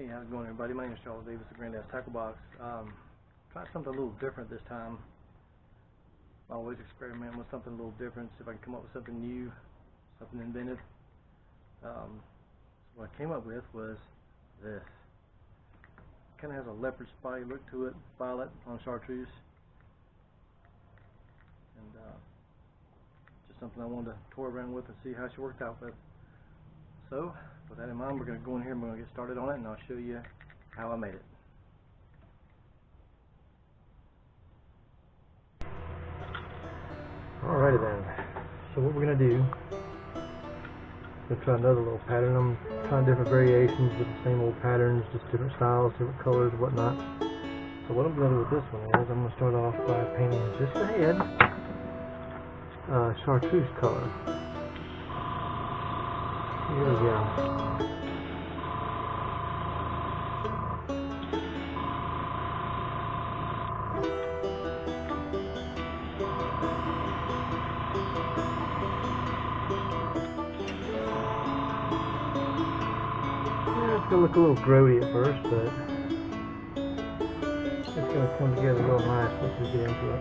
Hey, how's it going, everybody? My name is Charles Davis, the Granddad's Tackle Box. Try something a little different this time. I always experiment with something a little different, see if I can come up with something new, something inventive. So what I came up with was this. Kind of has a leopard spotty look to it, violet on chartreuse, and just something I wanted to toy around with and see how she worked out with. So, with that in mind, we're going to go in here and we're going to get started on it, and I'll show you how I made it. Alrighty then, so what we're going to do, we're going to try another little pattern. I'm trying different variations with the same old patterns, just different styles, different colors, whatnot. So what I'm going to do with this one is, I'm going to start off by painting just the head, chartreuse color. Here we go. It's going to look a little grody at first, but it's going to come together real nice once we get into it.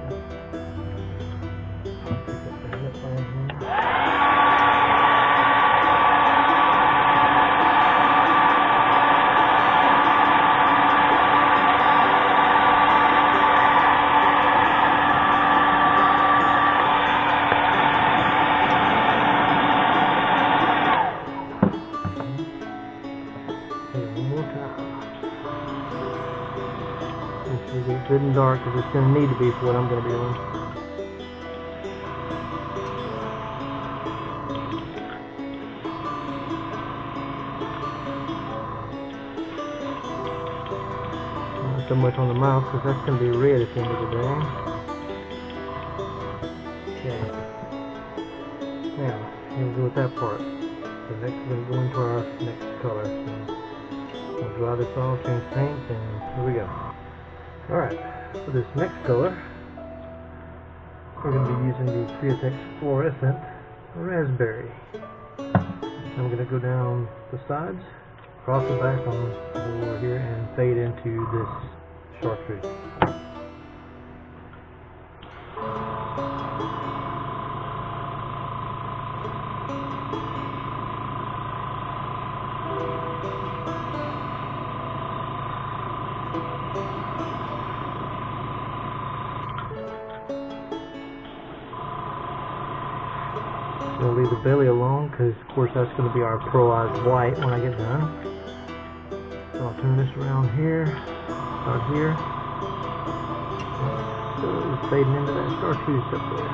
It's good and dark because it's going to need to be for what I'm going to be doing. Not so much on the mouth because that's going to be red at the end of the day. Okay. Now, here we go with that part. So next we're going to go into our next color. So we'll dry this off, change paint, and here we go. Alright, for this next color, we're going to be using the Createx Fluorescent Raspberry. I'm going to go down the sides, across the back on the floor here, and fade into this chartreuse. We'll leave the belly alone because, of course, that's going to be our pearlized white when I get done. So I'll turn this around here, start here. So it's fading into that chartreuse up there.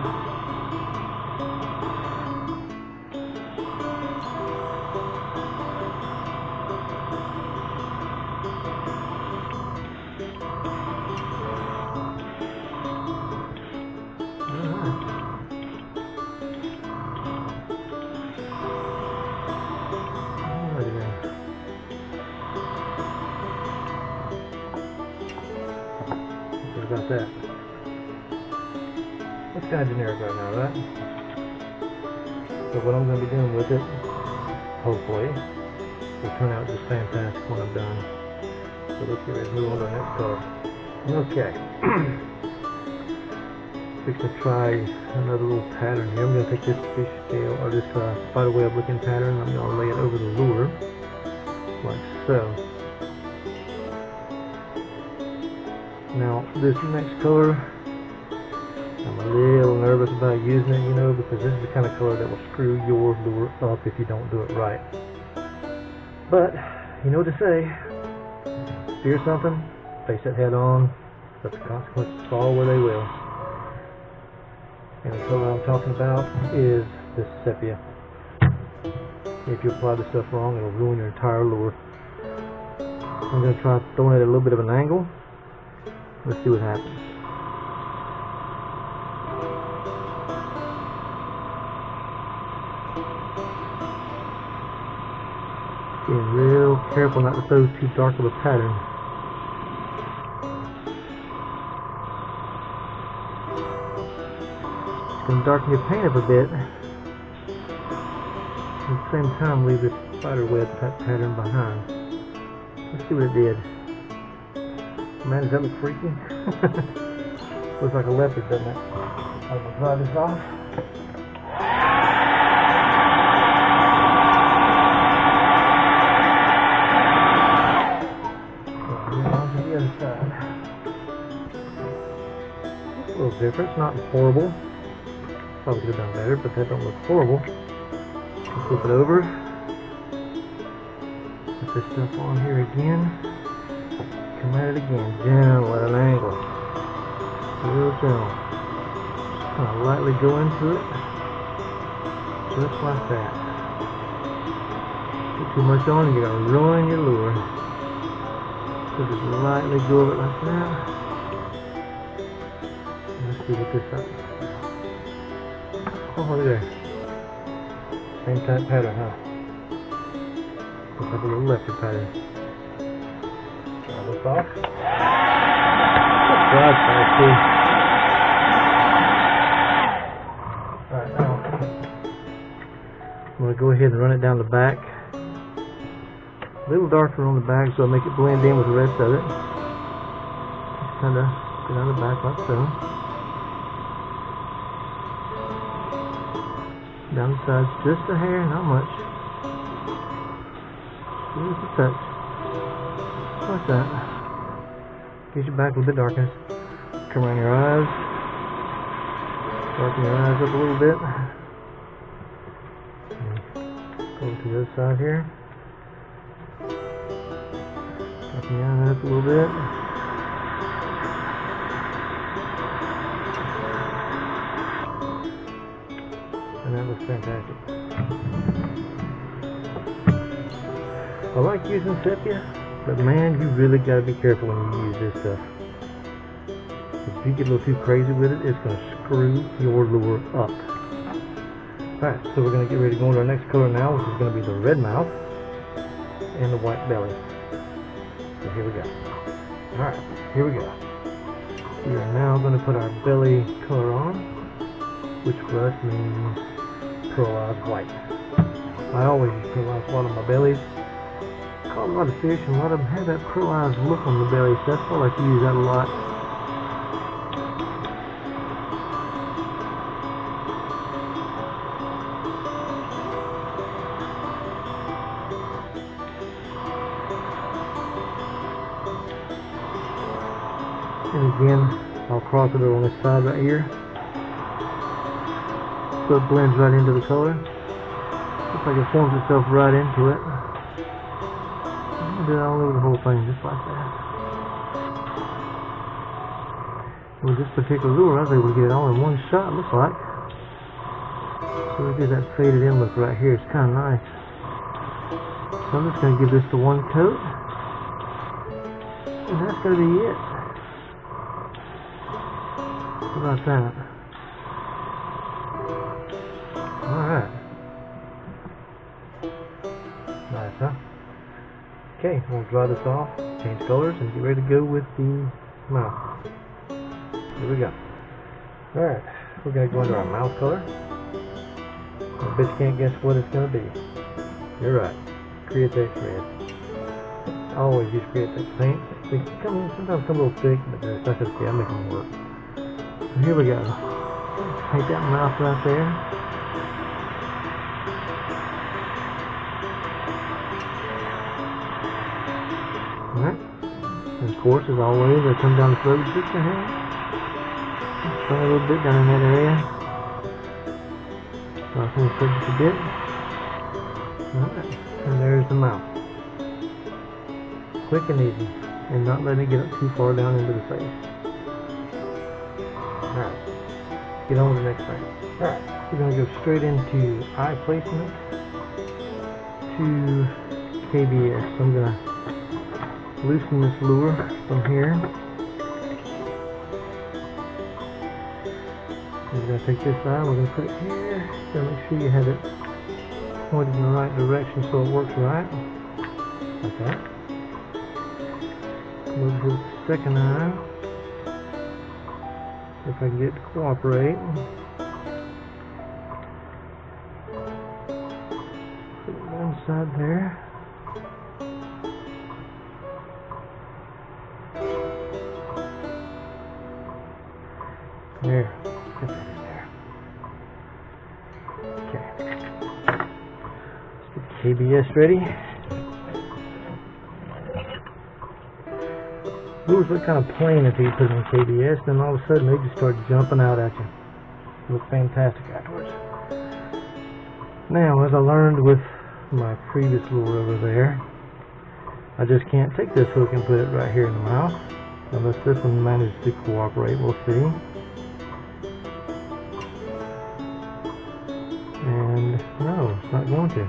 About that. That's kind of generic right now, right? So what I'm going to be doing with it, hopefully, will turn out just fantastic when I'm done. So let's get ready to move on to the next color. Okay. Fix to try another little pattern here. I'm going to take this fish scale, or this spider web looking pattern, I'm going to lay it over the lure, like so. Now, this next color, I'm a little nervous about using it, you know, because this is the kind of color that will screw your lure up if you don't do it right. But, you know what to say, fear something, face it head on, let the consequences fall where they will. And the color I'm talking about is this sepia. If you apply this stuff wrong, it'll ruin your entire lure. I'm going to try throwing it at a little bit of an angle. Let's see what happens. Being real careful not to throw too dark of a pattern. It's going to darken your paint up a bit. At the same time, leave this spider web pattern behind. So Let's see what it did. Man, does that look freaky? Looks like a leopard, doesn't it? I'm gonna dry this off. And on to the other side. A little different, not horrible. Probably could have done better, but that don't look horrible. Flip it over. Put this stuff on here again. Come at it again. Gentle at an angle. Real gentle. Kind of lightly go into it. Just like that. Put too much on and you're going to ruin your lure. So just lightly go it like that. Let's see what this is. Oh, look there. Same type pattern, huh? Looks like a little leopard pattern. Try this off. That's nice too. Alright, now I'm going to go ahead and run it down the back. A little darker on the back so I'll make it blend in with the rest of it. Just kind of go down the back like so. Down the sides just a hair, not much. Just a touch. Like that. Get your back a little bit darker. Come around your eyes. Darken your eyes up a little bit. Go to the other side here. Darken your eyes up a little bit. And that looks fantastic. I like using sepia, but man, you really got to be careful when you use this stuff. If you get a little too crazy with it, it's going to screw your lure up. Alright, so we're going to get ready to go into our next color now, which is going to be the red mouth and the white belly. So here we go. Alright, here we go. We are now going to put our belly color on, which for us means pearlized white. I always use pearlized white on my bellies. I caught a lot of fish and a lot of them have that pearlized look on the belly, so that's why I like to use that a lot. And again, I'll cross it over on this side right here. So it blends right into the color. Looks like it forms itself right into it. And do it all over the whole thing, just like that. And with this particular lure, I was able to get it all in one shot, looks like. So we get that faded in look right here. It's kind of nice. So I'm just going to give this the one coat. And that's going to be it. How about that? Alright. Nice, huh? Okay, we'll dry this off, change colors, and get ready to go with the mouth. Here we go. Alright, we're going to go into our mouth color. I bet you can't guess what it's going to be. You're right. Createx red. I always use Createx paint. They sometimes come a little thick, but that's okay. I make them work. So here we go. Paint that mouth right there. Alright. And of course, as always, I come down the throat just a hair. Try a little bit down in that area. So I think it's just a bit. Alright. And there's the mouth. Quick and easy. And not letting it get up too far down into the face. Alright. Get on to the next thing. Alright. We're going to go straight into eye placement to KBS. So I'm going to loosen this lure from here. We're going to take this eye, we're going to put it here. So make sure you have it pointed in the right direction so it works right. Like that. Move to the second eye. If I can get it to cooperate. Put it one side there. There. Get that in there. Okay. Let's get the KBS ready. Lures look kind of plain until you put them in KBS, then all of a sudden they just start jumping out at you. They look fantastic afterwards. Now, as I learned with my previous lure over there, I just can't take this hook and put it right here in the mouth unless this one manages to cooperate. We'll see. And no, it's not going to.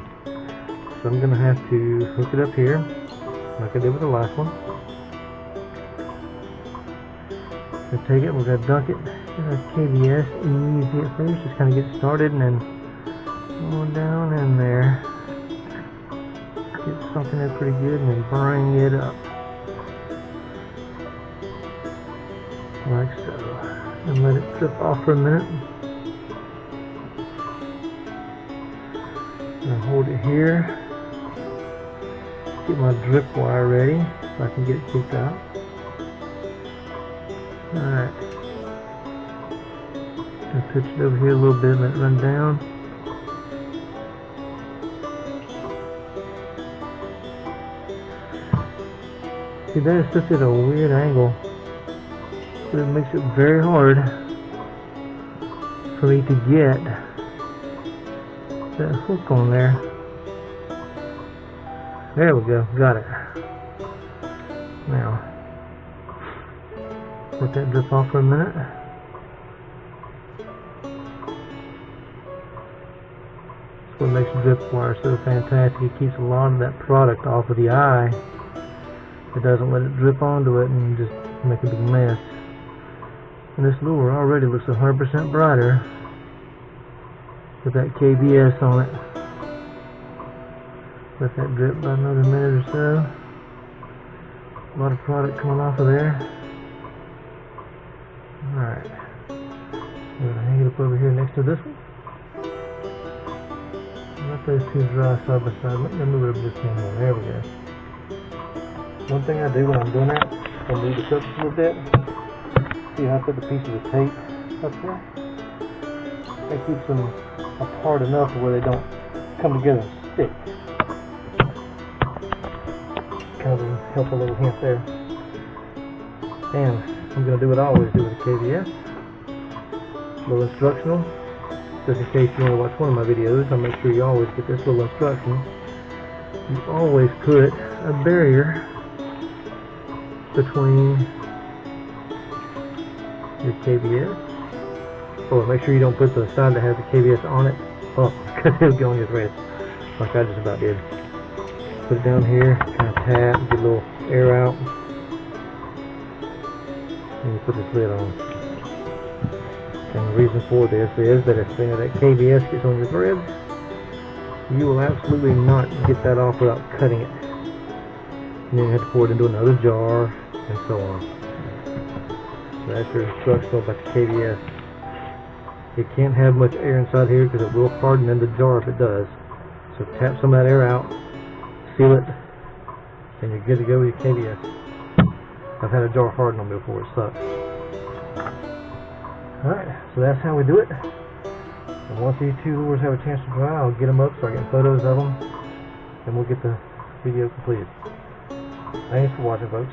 So I'm going to have to hook it up here like I did with the last one. So take it, we're going to dunk it in our KBS easy at first, just kind of get started and then going down in there. Get something there pretty good and then bring it up. Like so. And let it drip off for a minute. And hold it here. Get my drip wire ready so I can get it kicked out. Alright. I'll pitch it over here a little bit and let it run down. See, that is just at a weird angle, but it makes it very hard for me to get that hook on there. There we go, got it. Now, let that drip off for a minute. That's what makes the drip wire so fantastic. It keeps a lot of that product off of the eye. It doesn't let it drip onto it and just make a big mess. And this lure already looks 100% brighter with that KBS on it. Let that drip by another minute or so. A lot of product coming off of there. Alright. I'm going to hang it up over here next to this one. Let those two dry side by side. Let me move it over this one more. There we go. One thing I do when I'm doing that, I move the surface a little bit. See how I put the pieces of tape up there? That keeps them apart enough where they don't come together and stick. Kind of a helpful little hint there. And I'm going to do what I always do with the KBS. A little instructional. Just in case you want to watch one of my videos, I'll make sure you always get this little instruction. You always put a barrier between your KBS. Oh, make sure you don't put the side that has the KBS on it. Oh, because it'll go on your thread, like I just about did. Put it down here, kind of tap, get a little air out, and you put this lid on. And the reason for this is that if that KBS gets on your threads, you will absolutely not get that off without cutting it. And then you have to pour it into another jar, and so on. So that's your instructional about the KBS. It can't have much air inside here because it will harden in the jar if it does. So tap some of that air out, seal it, and you're good to go with your KBS. I've had a jar harden on me before, it sucks. Alright, so that's how we do it. And once these two lures have a chance to dry, I'll get them up, start getting photos of them, and we'll get the video completed. Thanks for watching, folks.